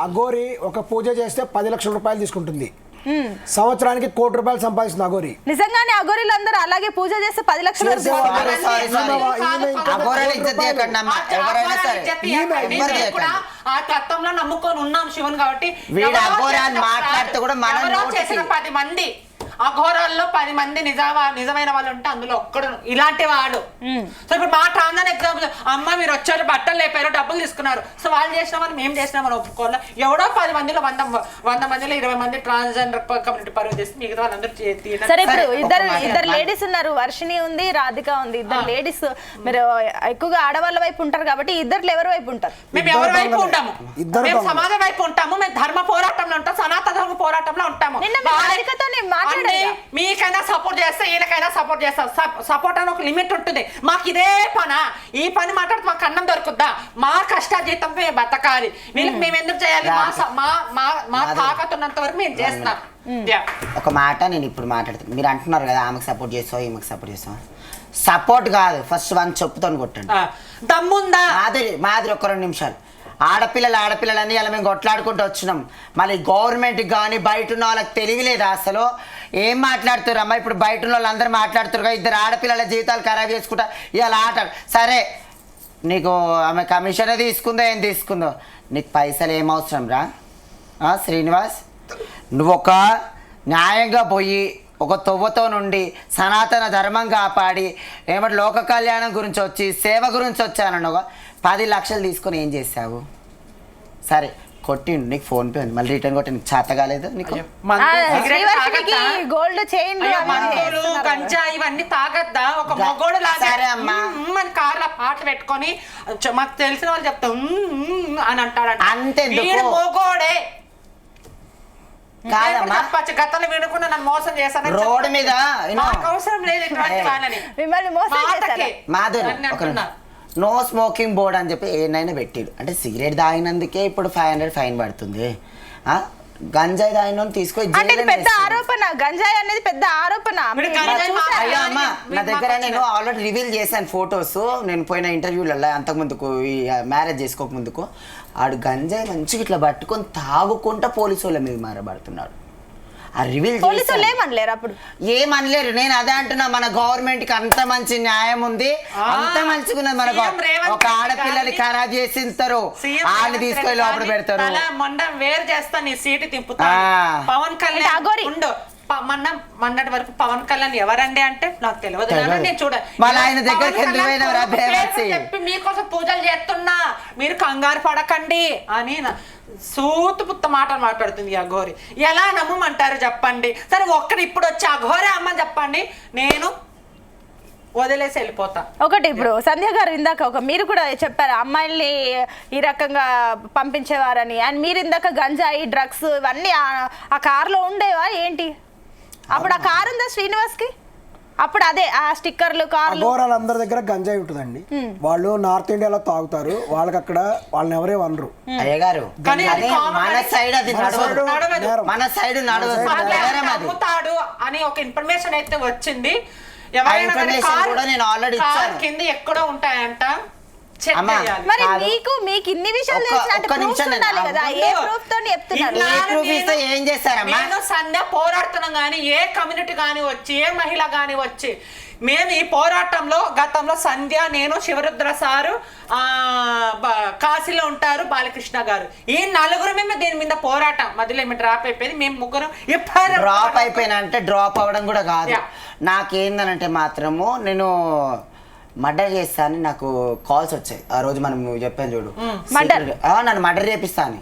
అఘోరి ఒక పూజ చేస్తే 10 లక్షల రూపాయలు తీసుకుంటుంది. సంవత్సరానికి 1 కోటి రూపాయలు సంపాదిస్తుంది అఘోరి. నిజంగానే అఘోరీలు అందరూ అలాగే పూజ చేస్తే 10 లక్షలు ఆ తత్వంలో నమ్ముకొని ఉన్నాం శివుని కాబట్టి మాట్లాడితే కూడా చేసిన 10 మంది అఘోరాల్లో 10 మంది నిజమైన వాళ్ళు ఉంటే అందులో ఒక్కడు ఇలాంటి వాడు. సో ఇప్పుడు మా ట్రాన్సాన్ ఎగ్జాంపుల్, అమ్మ మీరు వచ్చారు బట్టలు లేపారు డబ్బులు తీసుకున్నారు, సో వాళ్ళు చేసినామని మేము చేసినామని ఒప్పుకోవాలి. ఎవడో 10 మందిలో 100 మందిలో 20 మంది ట్రాన్స్జెండర్ కమ్యూనిటీ పరువు చేసి మిగతా వాళ్ళందరూ సరే. ఇప్పుడు ఇద్దరు లేడీస్ ఉన్నారు, వర్షిణి ఉంది, రాధిక ఉంది. ఇద్దరు లేడీస్, మీరు ఎక్కువగా ఆడవాళ్ళ వైపు ఉంటారు కాబట్టి ఇద్దరు ఎవరి వైపు ఉంటారు? మేము ఎవరి వైపు ఉంటాము, మేము సమాజం వైపు ఉంటాము, మేము ధర్మ పోరాటంలో ఉంటాం, సనాతన ధర్మ పోరాటంలో ఉంటాము. మీకైనా సపోర్ట్ చేస్తే ఈయనకైనా సపోర్ట్ చేస్తాం. సపోర్ట్ అని ఒక లిమిట్ ఉంటుంది. మాకు ఇదే పనా, ఈ పని మాట్లాడితే మాకు అన్నం దొరుకుద్దా? మా కష్టాజీతం మేము బతకాలి, వీళ్ళకి మేము ఎందుకు చేయాలి? మా తాకతున్నంత వరకు మేము చేస్తున్నాం. ఒక మాట నేను ఇప్పుడు మాట్లాడుతాను. మీరు అంటున్నారు కదా ఆమెకు సపోర్ట్ చేస్తావు ఈమెకు సపోర్ట్ చేస్తావు. సపోర్ట్ కాదు, ఫస్ట్ వన్ చెప్పుతాను కొట్టండి. దమ్ముందా మాదిరి ఒక 2 నిమిషాలు. ఆడపిల్లలని ఇలా మేము కొట్లాడుకుంటూ వచ్చినాం. మళ్ళీ గవర్నమెంట్కి కానీ బయట ఉన్న వాళ్ళకి తెలియలేదా అసలు? ఏం మాట్లాడుతారు అమ్మా? ఇప్పుడు బయట ఉన్న వాళ్ళు అందరూ మాట్లాడుతారు కదా, 2 ఆడపిల్లల జీవితాలు ఖరాబ్ చేసుకుంటా ఇలా ఆట. సరే నీకు ఆమె కమిషనే తీసుకుందో ఏం తీసుకుందో, నీకు పైసలు ఏం అవసరం రా శ్రీనివాస్? నువ్వు ఒక న్యాయంగా పోయి ఒక తొవ్వతో నుండి సనాతన ధర్మం కాపాడి ఏమంటే లోక కళ్యాణం గురించి వచ్చి సేవ గురించి వచ్చానన్నావు. 10 లక్షలు తీసుకొని ఏం చేసావు? సరే కొట్టిండు, నీకు ఫోన్ పే ఉంది, మళ్ళీ రిటర్న్ కొట్టి నీకు చేత కాలేదు? నీకు గోల్డ్ చైన్ గంజా ఇవన్నీ తాగద్దా? ఒక మొగోడు లాగా మన కార్లో పాటలు పెట్టుకొని మాకు తెలిసిన వాళ్ళు చెప్తా అని అంటాడంట. అంతే మొగోడే కాదమ్మా, గతంలో వినుకున్నా నన్ను మోసం చేశాను. రోడ్డు మీద అవసరం లేదు ఇటువంటి వాళ్ళని. మాధురి నో స్మోకింగ్ బోర్డ్ అని చెప్పి ఏనైనా పెట్టిరు. అంటే సిగరెట్ తాగినందుకే ఇప్పుడు 500 ఫైన్ పడుతుంది. గంజాయి తాగిన తీసుకొని పెద్ద ఆరోపణ. గంజాయి అనేది పెద్ద ఆరోపణ. అయ్యో అమ్మ, నా దగ్గర నేను ఆల్రెడీ రివీల్ చేశాను ఫొటోస్. నేను పోయిన ఇంటర్వ్యూలలో అంతకుముందుకు మ్యారేజ్ చేసుకోక ముందుకు ఆడు గంజాయి మంచిగా ఇట్లా పట్టుకొని తాగుకుంటా పోలీసు వాళ్ళ మీద మారబడుతున్నాడు. ఆ రివీల్ ఏమనలేరు. నేను అదే అంటున్నా, మన గవర్నమెంట్ కి అంత మంచి న్యాయం ఉంది, అంత మంచిగా మన ఒక ఆడపిల్లని ఖరాబ్ చేసిస్తారు, వాళ్ళని తీసుకొని లోపల పెడతారు. వేరు చేస్తా నీ సీటు తిప్పుతా. పవన్ కళ్యాణ్ మొన్నటి వరకు పవన్ కళ్యాణ్ ఎవరండి అంటే నాకు తెలియదు. నేను చెప్పి మీకోసం పూజలు చేస్తున్నా, మీరు కంగారు పడకండి అని సూతు పుత్త మాటలు మాట్లాడుతుంది అఘోరి. ఎలా నమ్మమంటారు చెప్పండి? సరే ఒక్కడు ఇప్పుడు వచ్చి అఘోరే అమ్మని చెప్పండి, నేను వదిలేసి వెళ్ళిపోతా. ఒకటి ఇప్పుడు సంధ్య గారు ఇందాక మీరు కూడా చెప్పారు అమ్మాయిల్ని ఈ రకంగా పంపించేవారని. అండ్ మీరు ఇందాక గంజాయి డ్రగ్స్ ఇవన్నీ ఆ కార్లో ఉండేవా ఏంటి? అప్పుడు ఆ కారు ఉందా శ్రీనివాస్ కి? అప్పుడు అదే ఆ స్టిక్కర్లు కార్లు అందరి దగ్గర గంజాయి ఉంటుందండి. వాళ్ళు నార్త్ ఇండియాలో తాగుతారు, వాళ్ళకి అక్కడ వాళ్ళని ఎవరే అనరు. అయ్య గారు మన సైడ్ అది మన సైడ్ నడుగుతాడు అని ఒక ఇన్ఫర్మేషన్ అయితే వచ్చింది. కింద ఎక్కడో ఉంటాయంట. మరి మీకు ఇన్ని విషయాలు ఏం చేస్తారమ్మా? సంధ్య పోరాడుతున్నాం కానీ ఏ కమ్యూనిటీ కానీ వచ్చి ఏ మహిళ కానీ వచ్చి మేము ఈ పోరాటంలో గతంలో సంధ్య, నేను, శివరుద్ర సారు, కాశీలో ఉంటారు బాలకృష్ణ గారు, ఈ 4 మేము దీని మీద పోరాటం. మధ్యలో ఏమి డ్రాప్ అయిపోయింది. మేము 3 డ్రాప్ అయిపోయినా అంటే డ్రాప్ అవ్వడం కూడా కాదు. నాకేందనంటే మాత్రము నేను మర్డర్ చేస్తాను, నాకు కాల్స్ వచ్చాయి. ఆ రోజు మనం చెప్పాను చూడు, నన్ను మర్డర్ చేపిస్తాను.